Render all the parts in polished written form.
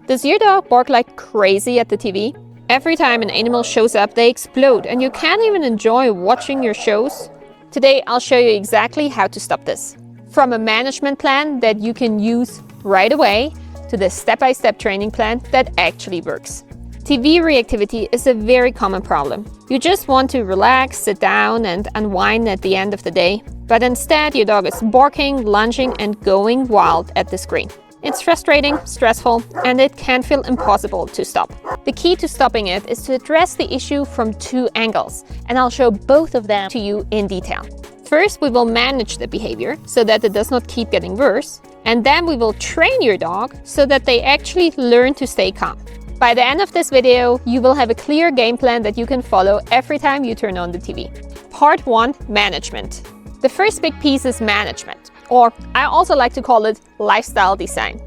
Does your dog bark like crazy at the TV? Every time an animal shows up, they explode and you can't even enjoy watching your shows? Today, I'll show you exactly how to stop this. From a management plan that you can use right away to the step-by-step training plan that actually works. TV reactivity is a very common problem. You just want to relax, sit down, and unwind at the end of the day. But instead, your dog is barking, lunging, and going wild at the screen. It's frustrating, stressful, and it can feel impossible to stop. The key to stopping it is to address the issue from two angles, and I'll show both of them to you in detail. First, we will manage the behavior so that it does not keep getting worse, and then we will train your dog so that they actually learn to stay calm. By the end of this video, you will have a clear game plan that you can follow every time you turn on the TV. Part 1, management. The first big piece is management, or I also like to call it lifestyle design.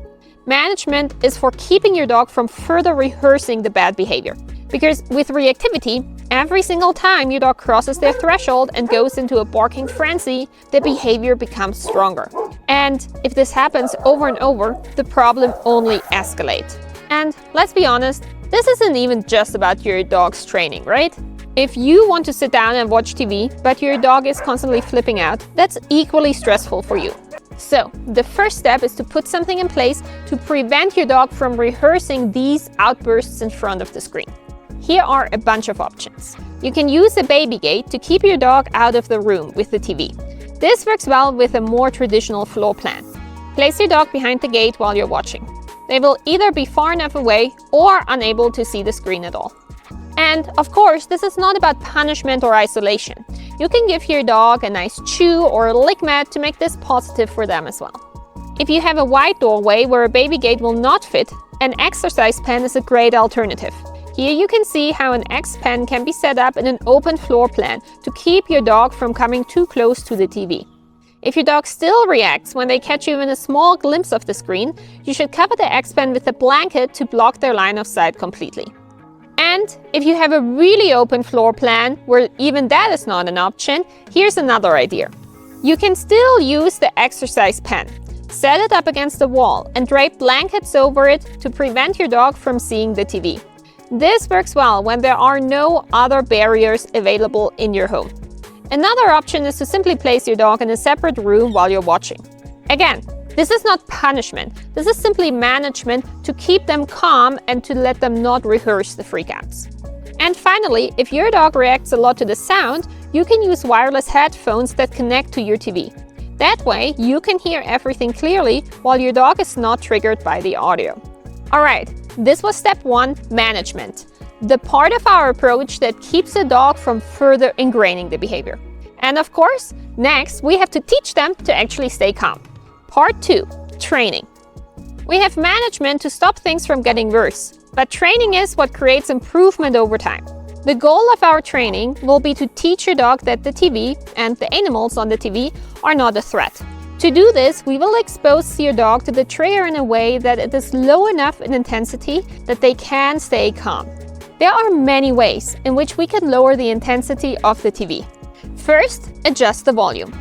Management is for keeping your dog from further rehearsing the bad behavior. Because with reactivity, every single time your dog crosses their threshold and goes into a barking frenzy, the behavior becomes stronger. And if this happens over and over, the problem only escalates. And let's be honest, this isn't even just about your dog's training, right? If you want to sit down and watch TV, but your dog is constantly flipping out, that's equally stressful for you. So, the first step is to put something in place to prevent your dog from rehearsing these outbursts in front of the screen. Here are a bunch of options. You can use a baby gate to keep your dog out of the room with the TV. This works well with a more traditional floor plan. Place your dog behind the gate while you're watching. They will either be far enough away or unable to see the screen at all. And of course, this is not about punishment or isolation. You can give your dog a nice chew or a lick mat to make this positive for them as well. If you have a wide doorway where a baby gate will not fit, an exercise pen is a great alternative. Here you can see how an X pen can be set up in an open floor plan to keep your dog from coming too close to the TV. If your dog still reacts when they catch you in a small glimpse of the screen, you should cover the X pen with a blanket to block their line of sight completely. And if you have a really open floor plan where even that is not an option, here's another idea. You can still use the exercise pen. Set it up against the wall and drape blankets over it to prevent your dog from seeing the TV. This works well when there are no other barriers available in your home. Another option is to simply place your dog in a separate room while you're watching. Again, this is not punishment. This is simply management to keep them calm and to let them not rehearse the freakouts. And finally, if your dog reacts a lot to the sound, you can use wireless headphones that connect to your TV. That way, you can hear everything clearly while your dog is not triggered by the audio. All right, this was step 1, management. The part of our approach that keeps the dog from further ingraining the behavior. And of course, next we have to teach them to actually stay calm. Part 2, training. We have management to stop things from getting worse, but training is what creates improvement over time. The goal of our training will be to teach your dog that the TV and the animals on the TV are not a threat. To do this, we will expose your dog to the trigger in a way that it is low enough in intensity that they can stay calm. There are many ways in which we can lower the intensity of the TV. First, adjust the volume.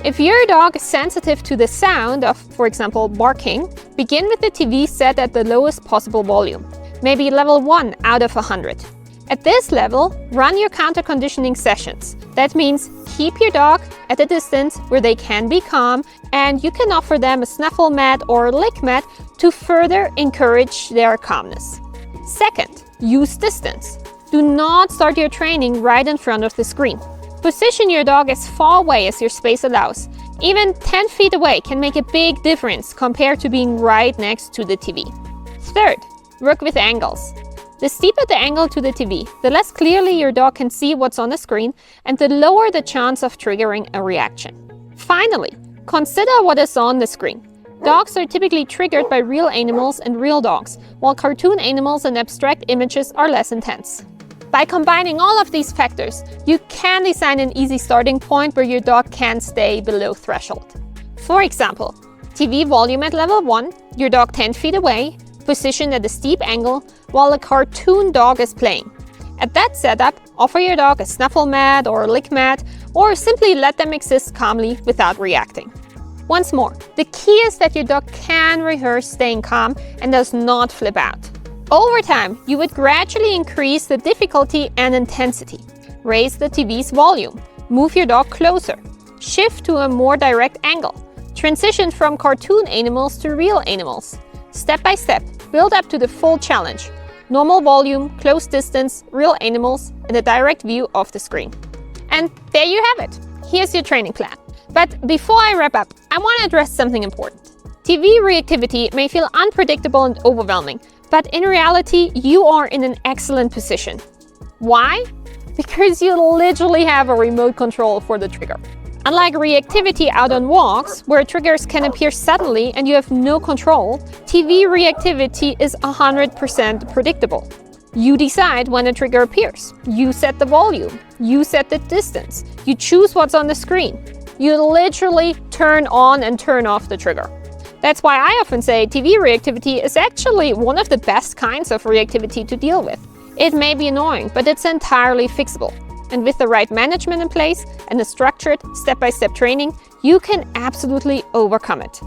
If your dog is sensitive to the sound of, for example, barking, begin with the TV set at the lowest possible volume, maybe level 1 out of 100. At this level, run your counter-conditioning sessions. That means keep your dog at a distance where they can be calm, and you can offer them a snuffle mat or a lick mat to further encourage their calmness. Second, use distance. Do not start your training right in front of the screen. Position your dog as far away as your space allows. Even 10 feet away can make a big difference compared to being right next to the TV. Third, work with angles. The steeper the angle to the TV, the less clearly your dog can see what's on the screen and the lower the chance of triggering a reaction. Finally, consider what is on the screen. Dogs are typically triggered by real animals and real dogs, while cartoon animals and abstract images are less intense. By combining all of these factors, you can design an easy starting point where your dog can stay below threshold. For example, TV volume at level 1, your dog 10 feet away, positioned at a steep angle, while a cartoon dog is playing. At that setup, offer your dog a snuffle mat or a lick mat, or simply let them exist calmly without reacting. Once more, the key is that your dog can rehearse staying calm and does not flip out. Over time, you would gradually increase the difficulty and intensity. Raise the TV's volume. Move your dog closer. Shift to a more direct angle. Transition from cartoon animals to real animals. Step by step, build up to the full challenge. Normal volume, close distance, real animals, and a direct view of the screen. And there you have it. Here's your training plan. But before I wrap up, I want to address something important. TV reactivity may feel unpredictable and overwhelming, but in reality, you are in an excellent position. Why? Because you literally have a remote control for the trigger. Unlike reactivity out on walks, where triggers can appear suddenly and you have no control, TV reactivity is 100% predictable. You decide when a trigger appears. You set the volume. You set the distance. You choose what's on the screen. You literally turn on and turn off the trigger. That's why I often say TV reactivity is actually one of the best kinds of reactivity to deal with. It may be annoying, but it's entirely fixable. And with the right management in place and a structured step-by-step training, you can absolutely overcome it.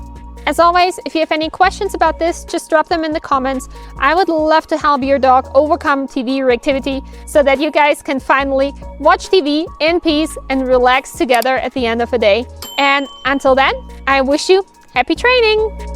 As always, if you have any questions about this, just drop them in the comments. I would love to help your dog overcome TV reactivity so that you guys can finally watch TV in peace and relax together at the end of the day. And until then, I wish you happy training!